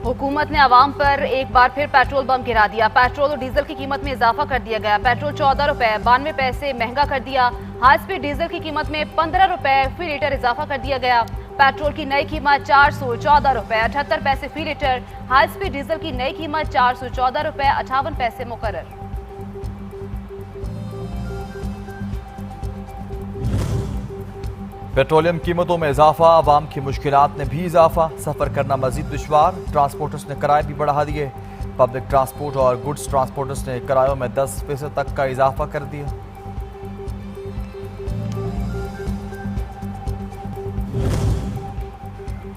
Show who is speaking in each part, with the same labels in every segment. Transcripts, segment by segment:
Speaker 1: हुकूमत ने आवाम पर एक बार फिर पेट्रोल बम गिरा दिया। पेट्रोल और डीजल की कीमत में इजाफा कर दिया गया। पेट्रोल 14 रुपए 92 पैसे महंगा कर दिया। हाई स्पीड डीजल की कीमत में 15 रुपए फी लीटर इजाफा कर दिया गया। पेट्रोल की नई कीमत 414 रुपए 78 पैसे फी लीटर। हाई स्पीड डीजल की नई कीमत 414 रुपए 58 पैसे मुकर्रर।
Speaker 2: पेट्रोलियम कीमतों में इजाफा, आवाम की मुश्किलात में भी इजाफा, सफ़र करना मजीद दुश्वार। ट्रांसपोर्टर्स ने किराए भी बढ़ा दिए। पब्लिक ट्रांसपोर्ट और गुड्स ट्रांसपोर्टर्स ने किरायों में 10% तक का इजाफा कर दिया।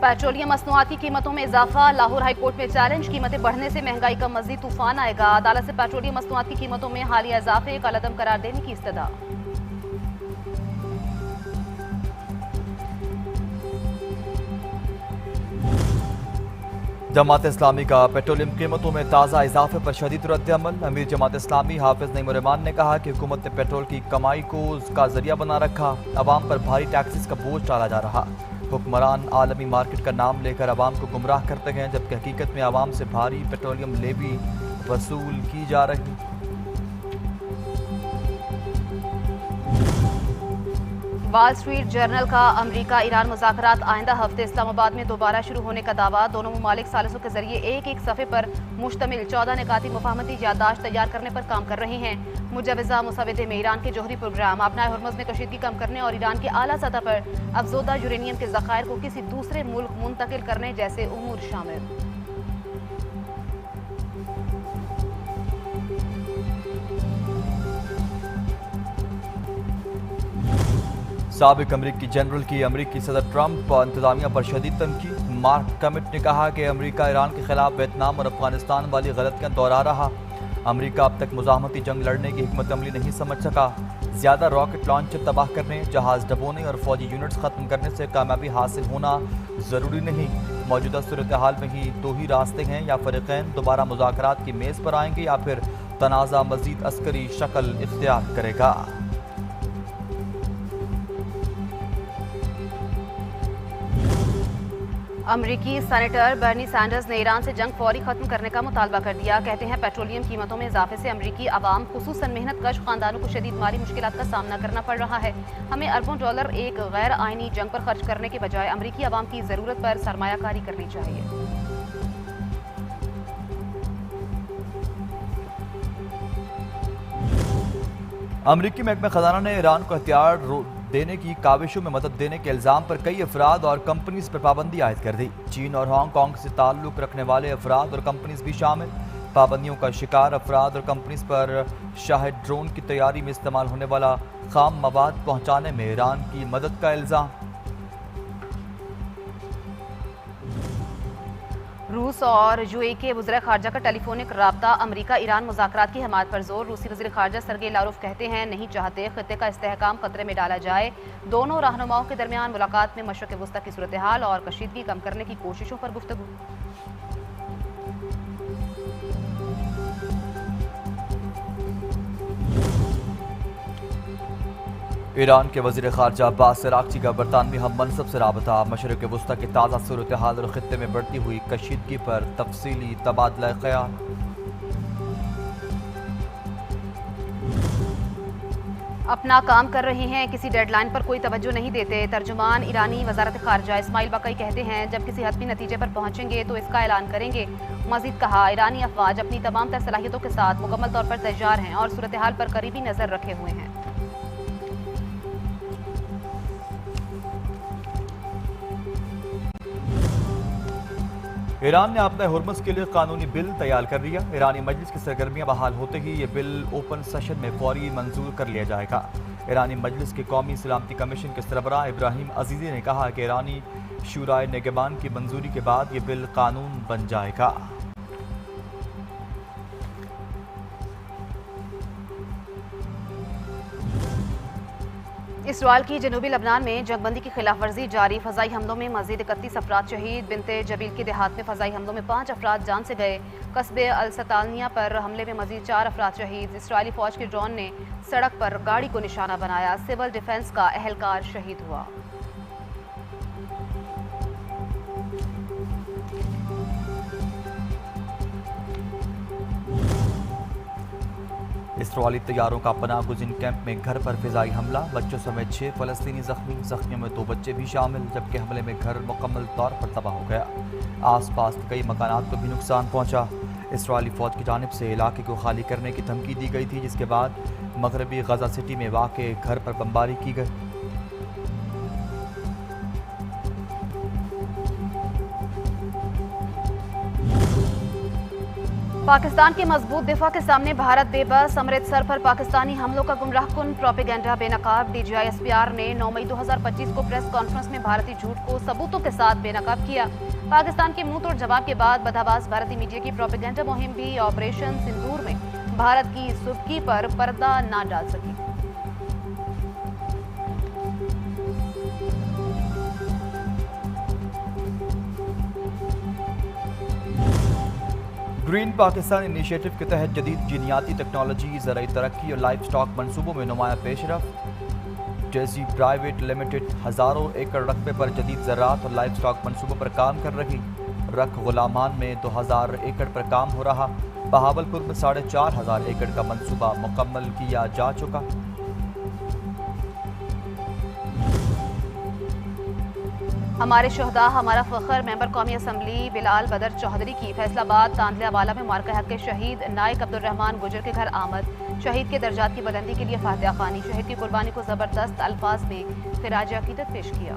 Speaker 1: पेट्रोलियम मसनूआत की कीमतों में इजाफा, लाहौर हाई कोर्ट में चैलेंज। कीमतें बढ़ने से महंगाई का मजीद तूफान आएगा। अदालत से पेट्रोलियम मसनूआत की कीमतों में हालिया इजाफे का कलअदम करार देने की इस्तदा।
Speaker 2: जमात इस्लामी का पेट्रोलियम कीमतों में ताज़ा इजाफे पर शदीद रद्द-ए-अमल। अमीर जमात इस्लामी हाफिज नईम रहमान ने कहा कि हुकूमत ने पेट्रोल की कमाई को उसका जरिया बना रखा। अवाम पर भारी टैक्सेस का बोझ डाला जा रहा। हुक्मरान आलमी मार्केट का नाम लेकर अवाम को गुमराह करते हैं, जबकि हकीकत में अवाम से भारी पेट्रोलियम लेवी वसूल की जा रही।
Speaker 1: वॉल स्ट्रीट जर्नल का अमरीका ईरान मुज़ाकरात आइंदा हफ्ते इस्लामाबाद में दोबारा शुरू होने का दावा। दोनों ममालिक सालिसों के जरिए एक एक सफ़े पर मुश्तमिल 14 निकाती मुफाहमती याददाश्त तैयार करने पर काम कर रहे हैं। मुजवज़ा मुसाविदे में ईरान के जोहरी प्रोग्राम, अपनाए हुर्मुज़ में कशीदगी कम करने और ईरान के आला सतह पर अफजोदा यूरेनियम के ज़खायर को किसी दूसरे मुल्क मुंतकिल करने जैसे उमूर शामिल।
Speaker 2: साबिक अमरीकी जनरल की अमरीकी सदर ट्रंप और इंतजामिया पर शदीद तनकीद। मार्क कमिट ने कहा कि अमरीका ईरान के खिलाफ वियतनाम और अफगानिस्तान वाली गलतियां दोहरा रहा। अमरीका अब तक मुज़ाहमती जंग लड़ने की हिकमत अमली नहीं समझ सका। ज़्यादा रॉकेट लॉन्चर तबाह करने, जहाज़ डबोने और फौजी यूनिट्स ख़त्म करने से कामयाबी हासिल होना ज़रूरी नहीं। मौजूदा सूरत हाल में ही दो ही रास्ते हैं, या फ़रीक़ैन दोबारा मुज़ाकरात की मेज़ पर आएंगे या फिर तनाज़ा मज़ीद अस्करी शक्ल इख्तियार करेगा।
Speaker 1: अमरीकी सेनेटर बर्नी सैंडर्स ने ईरान से जंग फौरी खत्म करने का मुतालबा कर दिया। कहते हैं पेट्रोलियम कीमतों में इजाफे से अमरीकी अवाम खुसूसन मेहनत कश खानदानों को शदीद माली मुश्किलात का सामना करना पड़ रहा है। हमें अरबों डॉलर एक गैर आइनी जंग पर खर्च करने के बजाय अमरीकी अवाम की ज़रूरत पर सरमायाकारी करनी चाहिए।
Speaker 2: अमरीकी महकमा खजाना ने ईरान को हथियार देने की काविशों में मदद देने के इल्ज़ाम पर कई अफराद और कंपनीज पर पाबंदी आयद कर दी। चीन और हांगकांग से ताल्लुक़ रखने वाले अफराद और कंपनीज भी शामिल। पाबंदियों का शिकार अफराद और कंपनीज पर शाहिद ड्रोन की तैयारी में इस्तेमाल होने वाला खाम मवाद पहुँचाने में ईरान की मदद का इल्ज़ाम।
Speaker 1: रूस और यूएई के वज़ीर ख़ारजा का टेलीफोनिक राब्ता। अमरीका ईरान मुज़ाकरात की हमायत पर जोर। रूसी वज़ीर ख़ारजा सर्गेई लारोव कहते हैं नहीं चाहते ख़ित्ते का इस्तेहकाम खतरे में डाला जाए। दोनों रहनुमाओं के दरमियान मुलाकात में मशरक़ वस्ता की सूरत हाल और कशीदगी कम करने की कोशिशों पर गुफ्तगू।
Speaker 2: ईरान के वज़ीर ख़ारजा अब्बास अराग़ची का बरतानवी हम मनसब से राबता। मशरक़ वस्ता की ताज़ा सूरत हाल और ख़ित्ते में बढ़ती हुई कशीदगी पर तफसीली तबादला ख़याल।
Speaker 1: अपना काम कर रहे हैं, किसी डेडलाइन पर कोई तवज्जो नहीं देते। तर्जुमान ईरानी वज़ारत ख़ारजा इस्माइल बक़ई कहते हैं जब किसी हतमी नतीजे पर पहुँचेंगे तो इसका ऐलान करेंगे। मज़ीद कहा ईरानी अफ़वाज अपनी तमाम तर सलाहियतों के साथ मुकम्मल तौर पर तैयार हैं और सूरत हाल पर करीबी नज़र रखे हुए हैं।
Speaker 2: ईरान ने अपने हुर्मुज़ के लिए कानूनी बिल तैयार कर लिया। ईरानी मजलिस की सरगर्मियां बहाल होते ही ये बिल ओपन सेशन में फौरी मंजूर कर लिया जाएगा। ईरानी मजलिस के कौमी सलामती कमीशन के सरबराह इब्राहिम अजीज़ी ने कहा कि ईरानी शूराए निगहबान की मंजूरी के बाद ये बिल कानून बन जाएगा।
Speaker 1: इसराइल की जनूबी लबनान में जंगबंदी की खिलाफ वर्जी जारी। फ़ज़ाई हमलों में मज़ीद 31 अफराद शहीद। बिनते जबील के देहात में फ़ज़ाई हमलों में 5 अफराद जान से गए। कस्बे अल-सतानिया पर हमले में मज़ीद 4 अफराद शहीद। इसराइली फ़ौज के ड्रोन ने सड़क पर गाड़ी को निशाना बनाया। सिविल डिफेंस का एहलकार शहीद हुआ।
Speaker 2: इसराइली तैयारों का पनाह गुज़ीन कैंप में घर पर फ़िज़ाई हमला, बच्चों समेत 6 फ़लस्तीनी ज़ख्मियों में 2 बच्चे भी शामिल, जबकि हमले में घर मुकम्मल तौर पर तबाह हो गया। आसपास के कई मकानात को भी नुकसान पहुंचा। इसराइली फ़ौज की जानिब से इलाके को खाली करने की धमकी दी गई थी, जिसके बाद मगरबी गजा सिटी में वाक़े घर पर बमबारी की गई।
Speaker 1: पाकिस्तान के मजबूत दिफा के सामने भारत बेबस, अमृतसर पर पाकिस्तानी हमलों का गुमराहकुन प्रोपेगेंडा बेनकाब। DGI-SPR ने 9 मई 2025 को प्रेस कॉन्फ्रेंस में भारतीय झूठ को सबूतों के साथ बेनकाब किया। पाकिस्तान के मुंह तोड़ जवाब के बाद बदहवास भारतीय मीडिया की प्रोपेगेंडा मुहिम भी ऑपरेशन सिंदूर में भारत की सुबकी पर पर्दा ना डाल सकी।
Speaker 2: ग्रीन पाकिस्तान इनिशिएटिव के तहत जदीद जीनियाती टेक्नोलॉजी, ज़राई तरक्की और लाइफ स्टॉक मनसूबों में नुमाया पेशरफ। जेसी प्राइवेट लिमिटेड हज़ारों एकड़ रकबे पर जदीद ज़राअत और लाइफ स्टॉक मनसूबों पर काम कर रही। रख गुलामान में 2000 एकड़ पर काम हो रहा। बहावलपुर में 4500 एकड़ का मनसूबा मुकम्मल किया जा चुका।
Speaker 1: हमारे शहदा हमारा फख्र मेंबर कौमी असम्बली बिलाल बदर चौधरी की फैसलाबाद तांदलियावाला में मार्का हक के शहीद नायक अब्दुर्रहमान गुजर के घर आमद। शहीद के दर्जात की बुलंदी के लिए फातिहा खानी। शहीद की कुर्बानी को ज़बरदस्त अल्फाज में खिराज अकीदत पेश किया।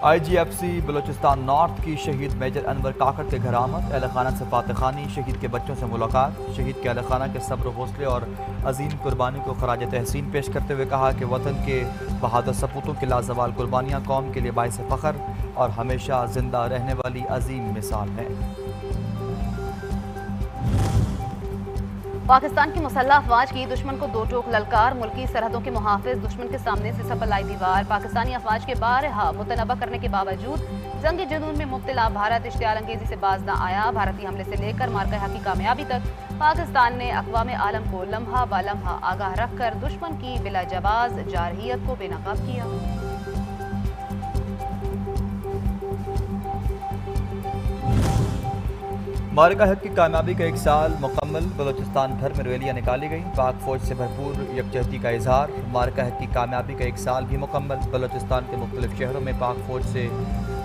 Speaker 2: IGFC बलूचिस्तान नॉर्थ की शहीद मेजर अनवर काकड़ के घर आमद। अहल खाना से फातिहा खानी, शहीद के बच्चों से मुलाकात। शहीद के अहल खाना के सब्र, हौसले और अजीम कुर्बानी को खराज तहसीन पेश करते हुए कहा कि वतन के बहादुर सपूतों की लाजवाल कुर्बानियाँ कौम के लिए बाइस फ़ख्र और हमेशा जिंदा रहने वाली अजीम मिसाल हैं।
Speaker 1: पाकिस्तान की मुसल्लह अफवाज की दुश्मन को दो टोक ललकार। मुल्की सरहदों के मुहाफिज दुश्मन के सामने से सपलाई दीवार। पाकिस्तानी अफवाज के बारहा मुतनबा करने के बावजूद जंगी जुनून में मुब्तला भारत इश्तियाल अंगेजी से बाज न आया। भारतीय हमले से लेकर मार्का हक की कामयाबी तक पाकिस्तान ने अक़वाम आलम को लम्हा ब लम्हा आगाह रखकर दुश्मन की बिला जवाज जारहियत को बेनकाब किया।
Speaker 2: मार्का हक की कामयाबी का 1 साल मुकम्मल। बलूचिस्तान भर में रैलियाँ निकाली गईं। पाक फौज से भरपूर यकजहती का इजहार। मार्का हक की कामयाबी का 1 साल भी मुकम्मल। बलूचिस्तान के मुख्तलिफ शहरों में पाक फौज से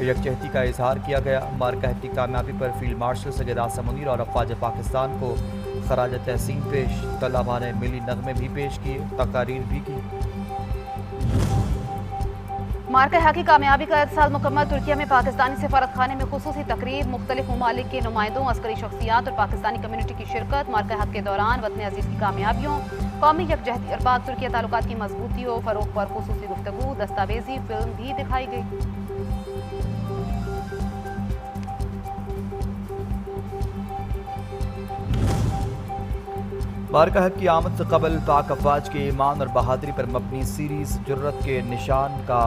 Speaker 2: यकजहती का इजहार किया गया। मार्का हक की कामयाबी पर फील्ड मार्शल सैयद आसिम मुनीर और अफवाज पाकिस्तान को खराज तहसीन पेश। तलबा ने मिली नगमे भी पेश किए, तकारीर भी की।
Speaker 1: मार्का हक की कामयाबी का 1 साल मुकम्मल। तुर्किया में पाकिस्तानी सफारत खाने में खुसूसी तकरीब। मुख्तलिफ ममालिक के नुमाइंदों, अस्करी शख्सियात और पाकिस्तानी कम्यूनिटी की शिरकत। मार्का हक के दौरान वतन अजीज की कामयाबियों, कौमी यकजहती और पाक तुर्किया ताल्लुकात की मजबूतियों फरोग पर खुसूसी गुफ्तगू। दस्तावेजी फिल्म भी दिखाई गई।
Speaker 2: मार्का हक की आमद से कबल पाक अफवाज के ईमान और बहादुरी पर मबनी सीरीज जुर्रत के निशान का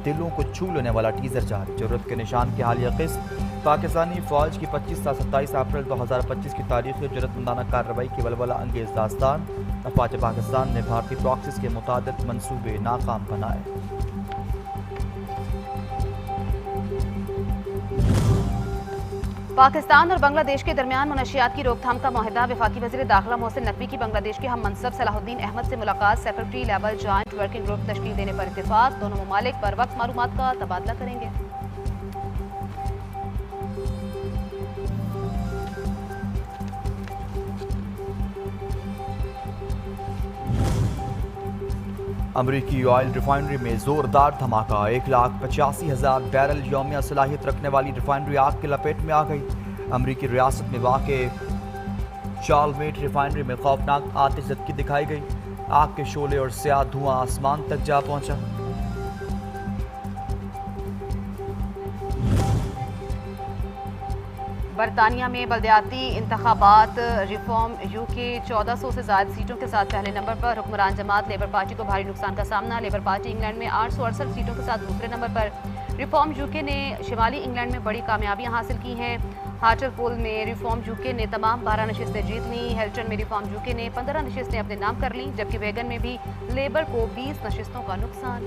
Speaker 2: दिलों को छू लेने वाला टीज़र जारी। जुर्रत के निशान की हालिया किस्त पाकिस्तानी फ़ौज की 25 से 27 अप्रैल 2025 की तारीख में जुर्रतमंदाना कार्रवाई की वलवला अंगेज दास्तान। अफवाज पाकिस्तान ने भारतीय प्रॉक्सिस के मुतादिद मनसूबे नाकाम बनाए।
Speaker 1: पाकिस्तान और बांग्लादेश के दरमियान मनशियात की रोकथाम का मुआहदा। वफाकी वज़ीर दाखिला मोहसिन नकवी की बांग्लादेश के हम मनसब सलाहुद्दीन अहमद से मुलाकात। Secretary level joint working group तश्कील देने पर इत्तेफाक। दोनों ममालिक बर वक्त मालूमात का तबादला करेंगे।
Speaker 2: अमरीकी ऑयल रिफाइनरी में जोरदार धमाका। 1,85,000 बैरल यौमिया सलाहियत रखने वाली रिफाइनरी आग की लपेट में आ गई। अमरीकी रियासत में वाक़े चार्लमेट रिफाइनरी में खौफनाक आतिशज़दगी दिखाई गई। आग के शोले और स्याह धुआं आसमान तक जा पहुंचा।
Speaker 1: बरतानिया में बल्दियाती इंतखाबात। रिफॉर्म यूके 1400 से ज़्यादा सीटों के साथ पहले नंबर पर। हुक्मरान जमात लेबर पार्टी को भारी नुकसान का सामना। लेबर पार्टी इंग्लैंड में 868 सीटों के साथ दूसरे नंबर पर। रिफॉर्म यूके ने शिमाली इंग्लैंड में बड़ी कामयाबियां हासिल की हैं। हार्टरपोल में रिफॉर्म यूके ने तमाम 12 नशिस्तें जीत लीं। हेल्टन में रिफॉर्म यूके ने 15 नशिस्तें अपने नाम कर लीं, जबकि वेगन में भी लेबर को 20 नशिस्तों का नुकसान।